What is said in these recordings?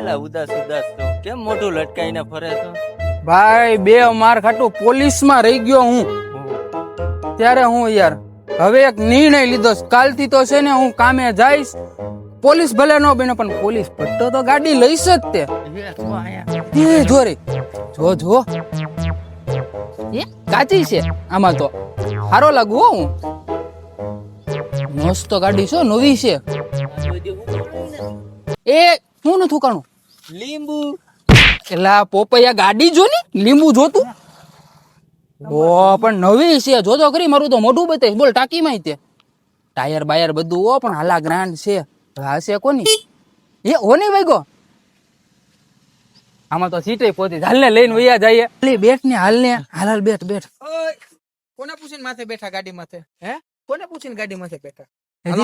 એલા ઉદાસ ઉદાસ તો કેમ મોઢું લટકાઈને ફરે તો? ભાઈ બે માર ખાટું પોલીસમાં રહી ગયો હું ત્યારે હું યાર હવે એક નિર્ણય લીધો છે. કાલથી તો છે ને હું કામે જઈશ. પોલીસ ભલે ન બને પણ પોલીસ પટ્ટો તો ગાડી લઈશ જ તે. એ જો રે જો જો એ કાચી છે આમાં તો સારો લાગુ હો હું. મસ્ત ગાડી છે નવી છે. એ શું નથી ઉકાણું લીંબુ એલા પોપૈયા ગાડી જો ને લીંબુ જોતું ઓ પણ નવી છે જોતો કરી મારું તો મોઢું બતાવીશ. બોલ ટાંકી માં તે ટાયર બાયર બધું ઓ પણ હાલા ગ્રાન્ડ છે. આ છે કોની એ ઓની વાગ્યો આમાં તો સીટે પોતી હાલ ને લઈને વૈયા જઈએ. બેઠ ને હાલ ને હાલ હાલ બેઠ બેઠ. કોને પૂછીને માથે બેઠા ગાડી માથે? હે કોને પૂછીને ગાડી માથે બેઠા?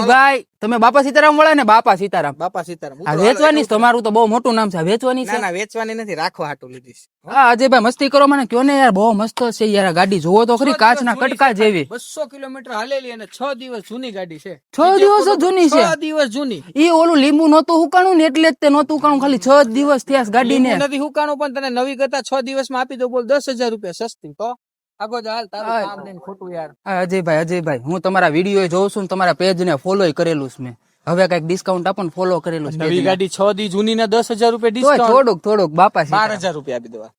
ભાઈ તમે બાપા સીતારામ વાળા ને? બાપા સીતારામ. બાપા સીતારામ. આ વેચવાની તમારું તો બહુ મોટું નામ છે. વેચવાની છે? ના વેચવાની નથી, રાખવા હાટું લીધી છે. હા અજયભાઈ મસ્તી કરો મને કયો ને યાર. બહુ મસ્ત છે યાર ગાડી. જોવો તો ખરી કાચના કટકા જેવી. 200 કિલોમીટર હાલેલી અને 6 દિવસ જૂની ગાડી છે. 6 દિવસ જ જૂની છે. 6 દિવસ જૂની. ઈ ઓલું લીંબુ નહોતું હુકાણું ને એટલે જ તે નહોતું હુકાણું. ખાલી 6 દિવસ થયા ગાડી ને. નથી હુકાણું પણ તને નવી કરતા 6 દિવસમાં આપી દો. બોલ 10,000 રૂપિયા સસ્તી. તો આગો હાલ તારું કામ નહીં ખોટું યાર. અજયભાઈ હું તમારા વિડીયો જોઉં છું, તમારા પેજ ને ફોલો કરેલું છે મેં. હવે કઈક ડિસ્કાઉન્ટ આપો ને. ફોલો કરેલું છે. નવી ગાડી 6 દી જૂની ને 10,000 રૂપિયા ડિસ્કાઉન્ટ. થોડુંક બાપા 12,000 રૂપિયા આપી દો.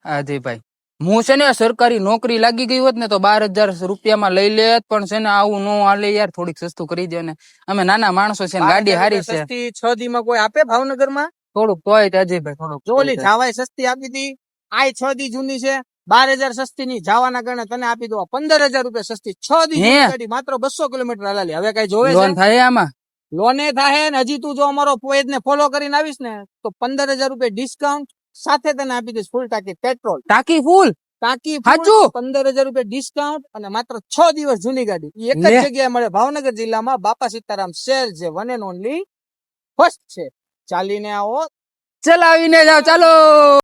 અજયભાઈ હું છે ને સરકારી નોકરી લાગી ગઈ હોત ને તો 12,000 રૂપિયામાં લઈ લેત. પણ છે ને આવું નો હાલે યાર. થોડીક સસ્તું કરી દે ને. અમે નાના માણસો છે ને ગાડી હારી છે. સસ્તી 6 દી માં કોઈ આપે ભાવનગર માં? થોડુંક તોય અજયભાઈ થોડુંક જોલી જાવાય સસ્તી આપી દી. આ 6 દી જૂની છે. 12,000 સસ્તી ની જવાના કારણે તને આપી દો 15,000 રૂપિયા સસ્તી. 6 દી ગાડી માત્ર 200 કિલોમીટર હાલી. હવે કઈ જોવે લોન થાય આમાં? લોને થાય ને. હજી તું જો અમારો પેજ ને ફોલો કરીને આવીશ ને તો 15,000 રૂપિયા ડિસ્કાઉન્ટ સાથે તને આપી દઈશ. ફૂલ ટાંકી પેટ્રોલ. ટાંકી ફૂલ? ટાંકી સાચું? 15,000 રૂપિયા ડિસ્કાઉન્ટ અને માત્ર 6 દિવસ જૂની ગાડી. એક જ જગ્યાએ મળે ભાવનગર જિલ્લામાં. બાપા સીતારામ શેર જે વન એન્ડ ઓનલી ફર્સ્ટ છે. ચાલીને આવો, ચલાવીને જાઓ. ચાલો.